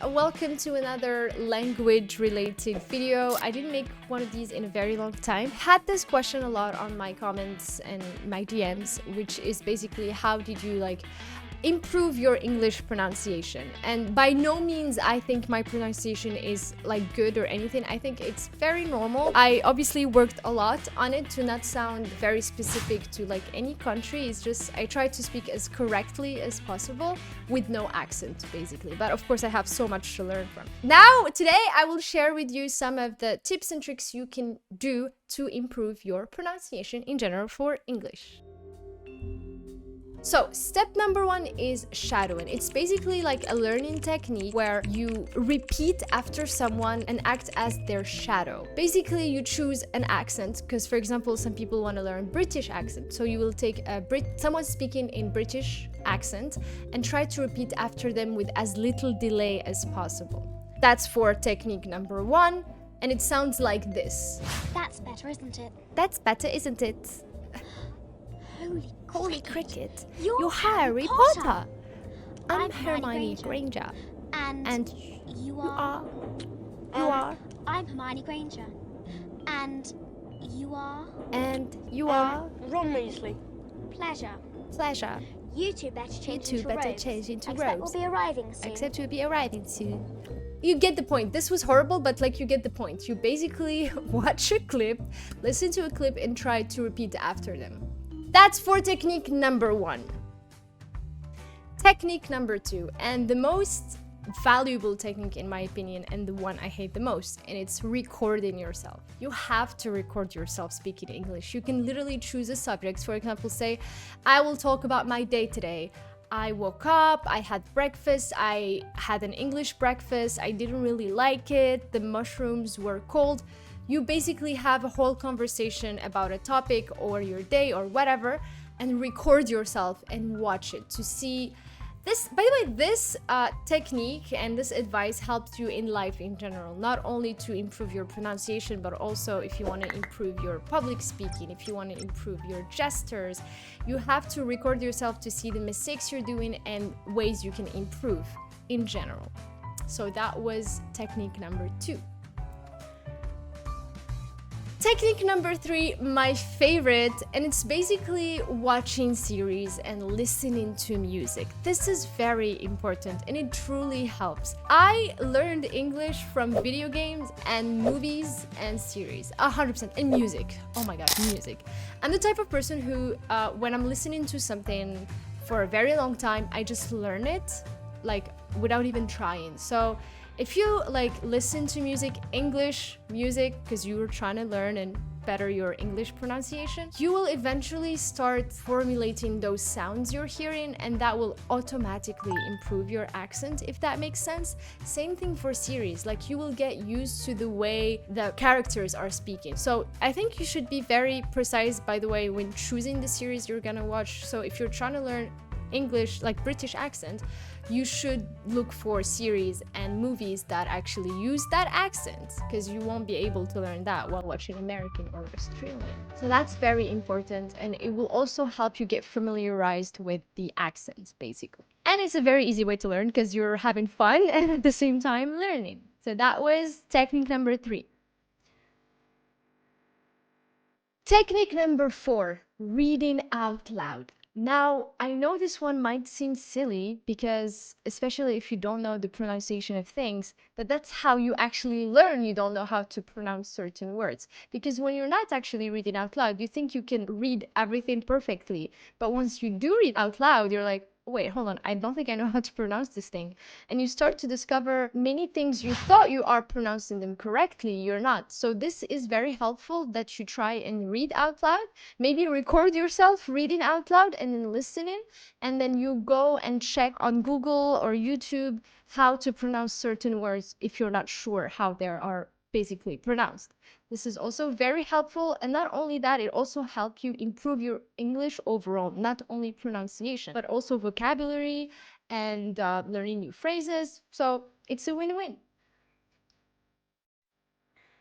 guys, welcome to another language related video. I didn't make one of these in a very long time. Had this question a lot on my comments and my DMs, which is basically how did you improve your English pronunciation? And by no means I think my pronunciation is good or anything. I think it's very normal. I obviously worked a lot on it to not sound very specific to any country. It's just I try to speak as correctly as possible with no accent basically. But of course I have so much to learn from. Now today I will share with you some of the tips and tricks you can do to improve your pronunciation in general for English. So step number one is shadowing. It's basically like a learning technique where you repeat after someone and act as their shadow. Basically, you choose an accent because, for example, some people want to learn British accent. So you will take someone speaking in British accent and try to repeat after them with as little delay as possible. That's for technique number one, and it sounds like this. That's better, isn't it? That's better, isn't it? Holy cricket. You're Harry Potter. Potter. I'm I'm Hermione Hermione Granger. And You are. I'm Hermione Granger. And you are? And you are. Ron Weasley. Pleasure. Pleasure. You two better change into robes. change into Except robes. we'll be arriving soon. Except you'll be arriving soon. You get the point. This was horrible, but you get the point. You basically watch a clip, listen to a clip, and try to repeat after them. That's for technique number one. Technique number two, and the most valuable technique in my opinion, and the one I hate the most, and it's recording yourself. You have to record yourself speaking English. You can literally choose a subject. For example, say, I will talk about my day today. I woke up, I had breakfast, I had an English breakfast, I didn't really like it, the mushrooms were cold. You basically have a whole conversation about a topic or your day or whatever, and record yourself and watch it to see this. By the way, this technique and this advice helps you in life in general, not only to improve your pronunciation, but also if you want to improve your public speaking, if you want to improve your gestures, you have to record yourself to see the mistakes you're doing and ways you can improve in general. So that was technique number two. Technique number three, my favorite, and it's basically watching series and listening to music. This is very important and it truly helps. I learned English from video games and movies and series, 100%, and music. Oh my god, music. I'm the type of person who, when I'm listening to something for a very long time, I just learn it, without even trying. So if you listen to music, English music, because you were trying to learn and better your English pronunciation, you will eventually start formulating those sounds you're hearing, and that will automatically improve your accent, if that makes sense. Same thing for series, you will get used to the way the characters are speaking. So I think you should be very precise, by the way, when choosing the series you're gonna watch. So if you're trying to learn English, British accent, you should look for series and movies that actually use that accent, because you won't be able to learn that while watching American or Australian. So that's very important, and it will also help you get familiarized with the accents basically. And it's a very easy way to learn because you're having fun and at the same time learning. So that was technique number three. Technique number four, reading out loud. Now, I know this one might seem silly because, especially if you don't know the pronunciation of things, that's how you actually learn you don't know how to pronounce certain words. Because when you're not actually reading out loud, you think you can read everything perfectly. But once you do read out loud, you're like, wait, hold on, I don't think I know how to pronounce this thing. And you start to discover many things you thought you are pronouncing them correctly, you're not. So this is very helpful that you try and read out loud. Maybe record yourself reading out loud and then listening, and then you go and check on Google or YouTube how to pronounce certain words if you're not sure how they are basically pronounced. This is also very helpful, and not only that, it also helps you improve your English overall, not only pronunciation, but also vocabulary and learning new phrases. So it's a win-win.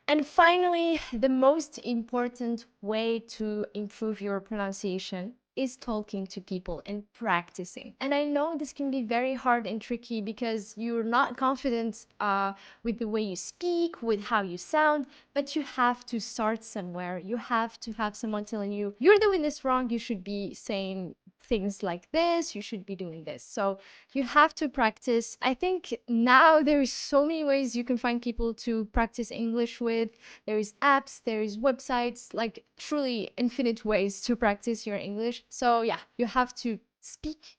And finally, the most important way to improve your pronunciation is talking to people and practicing. And I know this can be very hard and tricky because you're not confident with the way you speak, with how you sound, but you have to start somewhere. You have to have someone telling you, you're doing this wrong, you should be saying things like this, you should be doing this. So you have to practice. I think now there is so many ways you can find people to practice English with. There is apps, there is websites, like truly infinite ways to practice your English. So yeah, you have to speak.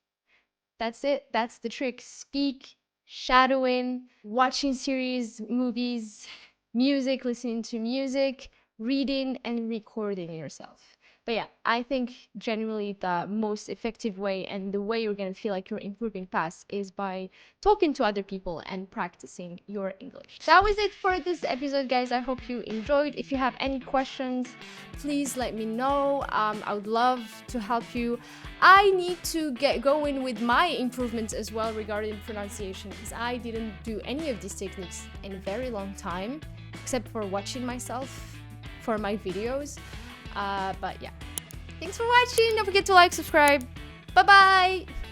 That's it. That's the trick. Speak, shadowing, watching series, movies, music, listening to music, reading, and recording yourself. But yeah, I think generally the most effective way and the way you're going to feel like you're improving fast is by talking to other people and practicing your English. That was it for this episode, guys. I hope you enjoyed. If you have any questions, please let me know. I would love to help you. I need to get going with my improvements as well regarding pronunciation, because I didn't do any of these techniques in a very long time, except for watching myself for my videos. But yeah, thanks for watching. Don't forget to like, subscribe. Bye bye.